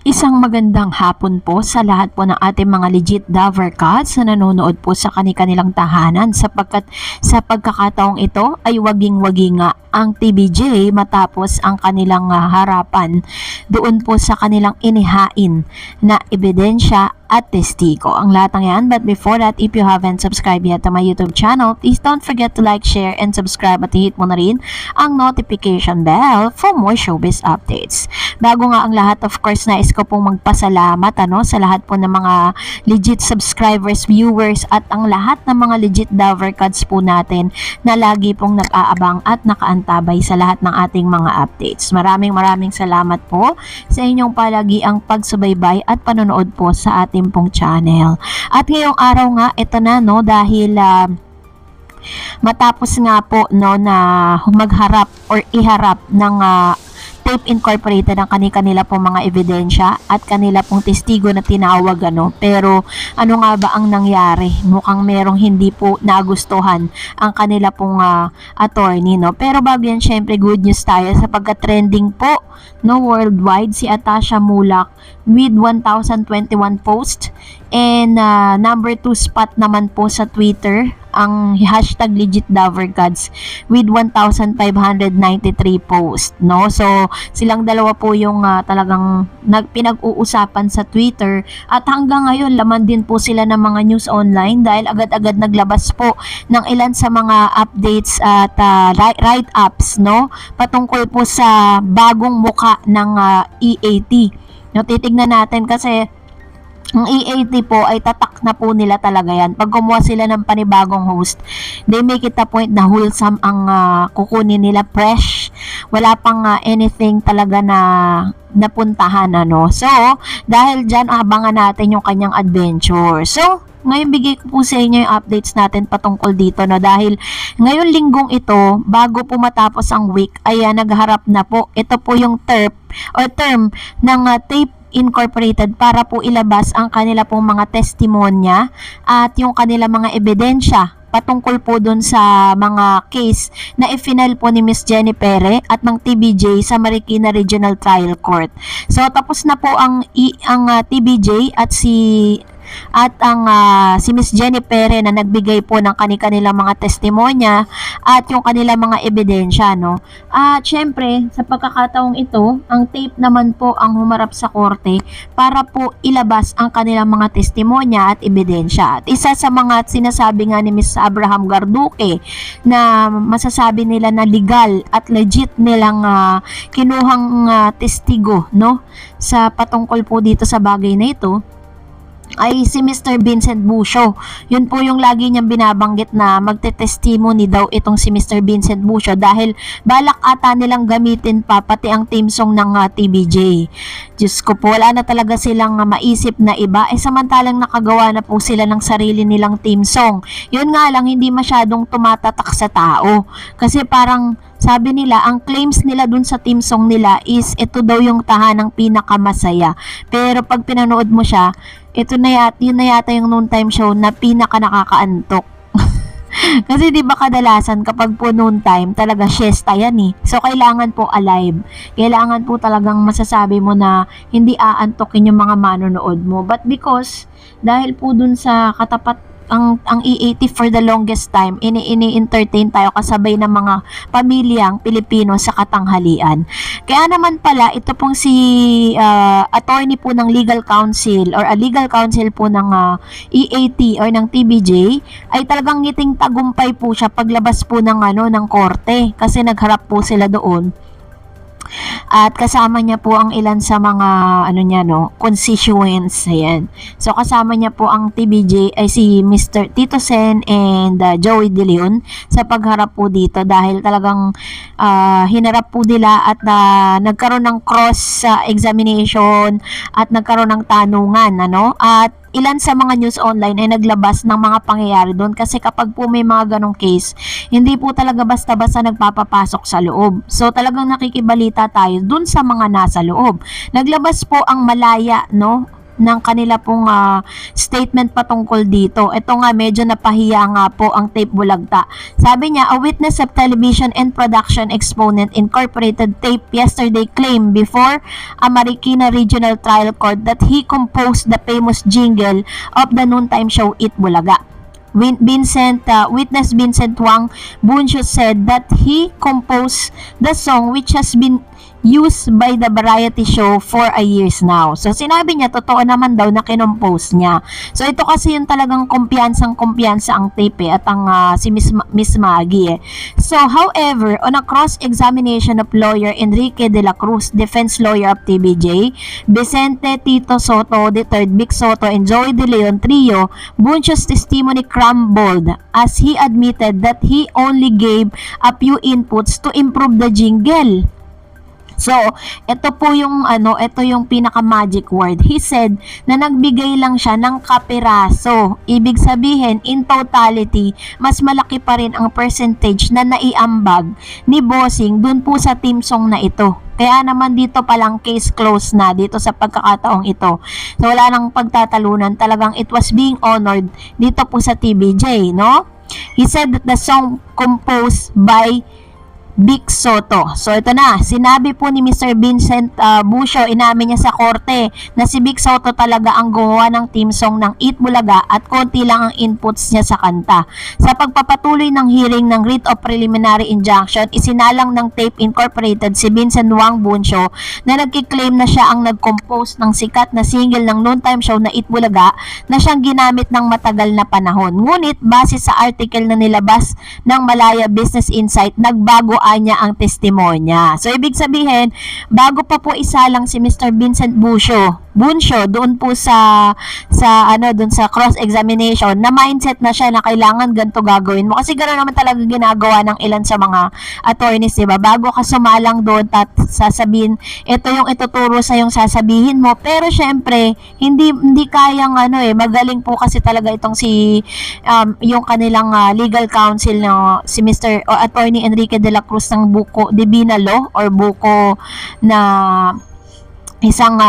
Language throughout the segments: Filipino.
Isang magandang hapon po sa lahat po ng ating mga legit Dover Cats na nanonood po sa kanilang tahanan sapagkat sa pagkakataong ito ay waging-wagi nga ang TBJ matapos ang kanilang harapan doon po sa kanilang inihain na ebidensya at testigo. Ang lahat ng yan. But before that, if you haven't subscribed yet to my YouTube channel, please don't forget to like, share, and subscribe at hit mo na rin ang notification bell for more showbiz updates. Bago nga ang lahat, of course, nais ko pong magpasalamat sa lahat po ng mga legit subscribers, viewers, at ang lahat ng mga legit Dover Cats po natin na lagi pong nag-aabang at nakaantabay sa lahat ng ating mga updates. Maraming salamat po sa inyong palagi ang pagsubaybay at panonood po sa ating pong channel. At ngayong araw nga, ito na dahil matapos nga po na magharap or iharap ng Tape Incorporated ang kanila pong mga ebidensya at kanila pong testigo na tinawag pero ano nga ba ang nangyari? Mukhang merong hindi po nagustuhan ang kanila pong attorney pero bago yan, syempre good news tayo sapagkat trending po worldwide si Atasha Mulak with 1,021 posts and number 2 spot naman po sa Twitter ang hashtag legit Dover Cats with 1,593 posts so silang dalawa po yung talagang pinag-uusapan sa Twitter at hanggang ngayon laman din po sila ng mga news online dahil agad-agad naglabas po ng ilan sa mga updates at write-ups patungkol po sa bagong muka ng EAT. Titignan natin kasi ang EAT po ay tatak na po nila talaga yan. Pag kumuha sila ng panibagong host, they make it a point na wholesome ang kukunin nila, fresh. Wala pang anything talaga na napuntahan So, dahil dyan, abangan natin yung kanyang adventure. So, ngayon bigay ko po sa inyo yung updates natin patungkol dito dahil ngayon linggong ito, bago po matapos ang week, ay nagharap na po. Ito po yung term ng Tape Incorporated para po ilabas ang kanila pong mga testimonya at yung kanila mga ebidensya patungkol po dun sa mga case na i-final po ni Miss Jenny Pere at ng TBJ sa Marikina Regional Trial Court. So tapos na po ang TBJ at si Miss Jenny Pere na nagbigay po ng kanilang mga testimonya at yung kanilang mga ebidensya At syempre sa pagkakataong ito, ang tape naman po ang humarap sa korte para po ilabas ang kanilang mga testimonya at ebidensya. At isa sa mga sinasabi nga ni Miss Abraham Garduque na masasabi nila na legal at legit nilang kinuhang testigo sa patungkol po dito sa bagay na ito ay si Mr. Vincent Busio. Yun po yung lagi niyang binabanggit na magte-testimony daw itong si Mr. Vincent Busio dahil balak ata nilang gamitin pa pati ang team song ng TBJ. Diyos ko po, wala na talaga silang maisip na iba samantalang nakagawa na po sila ng sarili nilang team song. Yun nga lang, hindi masyadong tumatatak sa tao kasi parang sabi nila, ang claims nila dun sa team song nila is ito daw yung tahanang pinakamasaya. Pero pag pinanood mo siya, yun na yata yung noontime show na pinaka nakakaantok. Kasi di ba kadalasan kapag po noontime, talaga siesta yan So kailangan po alive. Kailangan po talagang masasabi mo na hindi aantokin yung mga manonood mo. But because, dahil po dun sa katapat ang EAT for the longest time, ini-entertain tayo kasabay ng mga pamilyang Pilipino sa katanghalian. Kaya naman pala, ito pong si attorney po ng legal counsel or a legal counsel po ng EAT or ng TBJ ay talagang ngiting tagumpay po siya paglabas po ng ng korte kasi nagharap po sila doon. At kasama niya po ang ilan sa mga constituents. Ayan. So kasama niya po ang TBJ ay si Mr. Tito Sen and Joey De Leon sa pagharap po dito dahil talagang hinarap po nila at nagkaroon ng cross examination at nagkaroon ng tanungan at ilan sa mga news online ay naglabas ng mga pangyayari doon kasi kapag po may mga ganong case, hindi po talaga basta-basta nagpapapasok sa loob. So talagang nakikibalita tayo doon sa mga nasa loob. Naglabas po ang Malaya ng kanila pong statement patungkol dito. Ito nga, medyo napahiya nga po ang tape bulagta. Sabi niya, a witness of television and production exponent incorporated tape yesterday claimed before a Marikina Regional Trial Court that he composed the famous jingle of the noontime show Eat Bulaga. Witness Vincent Wang Buncio said that he composed the song which has been used by the variety show for a years now. So, sinabi niya, totoo naman daw na kinompose niya. So, ito kasi yung talagang kumpiyansa ang tape at ang si Miss Maggie. So, however, on a cross-examination of lawyer Enrique de la Cruz, defense lawyer of TVJ, Vicente Tito Soto III, Vic Soto, and Joey De Leon trio, Buncio's testimony crumbled as he admitted that he only gave a few inputs to improve the jingle. So, ito po yung ito yung pinaka magic word. He said na nagbigay lang siya ng kapiraso. Ibig sabihin, in totality, mas malaki pa rin ang percentage na naiambag ni Bossing dun po sa team song na ito. Kaya naman dito palang case closed na dito sa pagkakataong ito. So, wala nang pagtatalunan. Talagang it was being honored dito po sa TVJ, no? He said that the song composed by Vic Soto. So ito na, sinabi po ni Mr. Vincent Buncio, inamin niya sa korte na si Vic Soto talaga ang gumawa ng theme song ng Eat Bulaga at konti lang ang inputs niya sa kanta. Sa pagpapatuloy ng hearing ng writ of preliminary injunction, isinalang ng Tape Incorporated si Vincent Wang Buncio na nagkiklaim na siya ang nag-compose ng sikat na single ng noontime show na Eat Bulaga na siyang ginamit ng matagal na panahon. Ngunit base sa article na nilabas ng Malaya Business Insight, nagbago niya ang testimonya. So, ibig sabihin, bago pa po isalang si Mr. Vincent Buncio doon po sa doon sa cross-examination, na mindset na siya na kailangan ganito gagawin mo. Kasi gano'n naman talaga ginagawa ng ilan sa mga attorneys, diba? Bago ka sumalang doon, sasabihin, ito yung ituturo sa yung sasabihin mo. Pero syempre, hindi kayang magaling po kasi talaga itong yung kanilang legal counsel na si Mr. Attorney Enrique de la Cruz ng Buko Divina Law or Buko na isang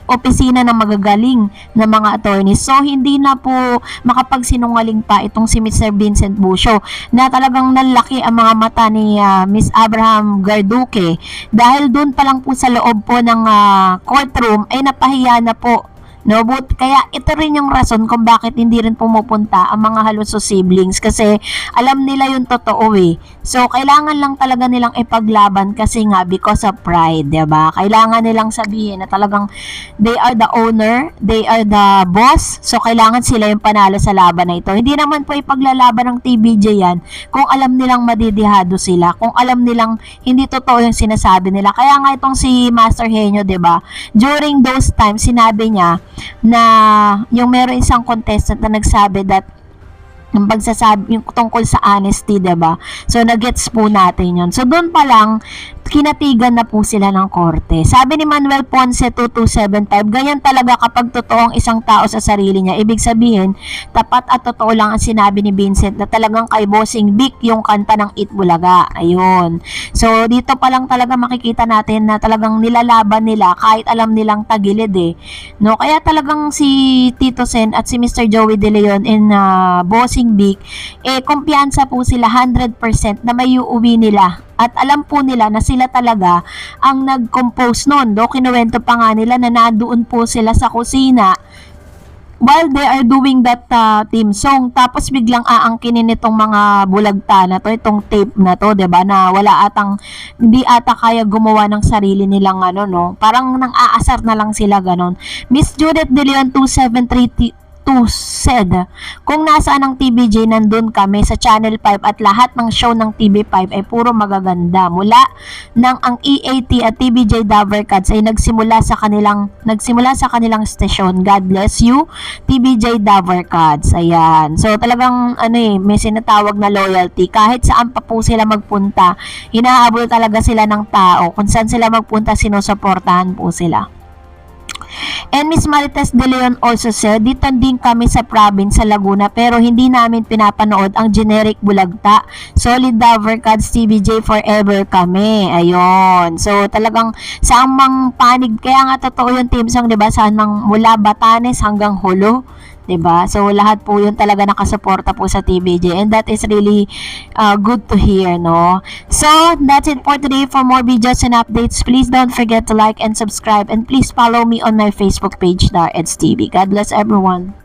opisina ng magagaling na mga attorneys. So, hindi na po makapagsinungaling pa itong si Mr. Vincent Buncio na talagang nalaki ang mga mata ni Miss Abraham Garduque dahil doon pa lang po sa loob po ng courtroom ay napahiya na po. No, but kaya ito rin yung rason kung bakit hindi rin pumupunta ang mga haluso siblings kasi alam nila yung totoo eh. So, kailangan lang talaga nilang ipaglaban kasi nga because of pride, diba? Kailangan nilang sabihin na talagang they are the owner, they are the boss, so kailangan sila yung panalo sa laban na ito. Hindi naman po ipaglalaban ng TVJ yan kung alam nilang madidihado sila, kung alam nilang hindi totoo yung sinasabi nila. Kaya nga itong si Master Henyo, diba? During those times, sinabi niya na yung meron isang contestant na nagsabi that yung pagsasabi yung tungkol sa honesty, diba? So, nagets po natin yun. So, doon pa lang, kinatigan na po sila ng korte. Sabi ni Manuel Ponce 2275, ganyan talaga kapag totoo ang isang tao sa sarili niya. Ibig sabihin, tapat at totoo lang ang sinabi ni Vincent na talagang kay Bossing Vic yung kanta ng Eat Bulaga. Ayun. So, dito pa lang talaga makikita natin na talagang nilalaban nila kahit alam nilang tagilid eh. No? Kaya talagang si Tito Sen at si Mr. Joey De Leon in Bossing Vic, kumpiyansa po sila 100% na may uuwi nila. At alam po nila na sila talaga ang nag-compose nun. Do, kinuwento pa nga nila na nandoon po sila sa kusina while they are doing that theme song. Tapos biglang aangkinin itong mga bulagta na to, itong tape na to, diba? Na wala atang, hindi ata kaya gumawa ng sarili nilang no? Parang nang aasar na lang sila ganon. Miss Judith De Leon 2732 said, kung nasaan ang TVJ, nandun kami sa Channel 5 at lahat ng show ng TV5 ay puro magaganda. Mula nang ang EAT at TVJ Davercats ay nagsimula sa kanilang stasyon. God bless you, TVJ Davercats. Ayan. So, talagang, may sinatawag na loyalty. Kahit saan pa po sila magpunta, hinahabol talaga sila ng tao. Kung saan sila magpunta, sinusuportahan po sila. And Miss Marites De Leon also said, dito din kami sa province sa Laguna pero hindi namin pinapanood ang generic bulagta. Solid Lover Cards TVJ forever kami. Ayun. So talagang saan mang panig, kaya nga totoo yung team song, 'di ba? Saan mang mula Batanes hanggang Hulo. 'Di ba? So lahat po 'yun talaga nakasuporta po sa TVJ, and that is really good to hear, no? So that's it for today. For more videos and updates, please don't forget to like and subscribe, and please follow me on my Facebook page, Dar Eds TV. God bless everyone.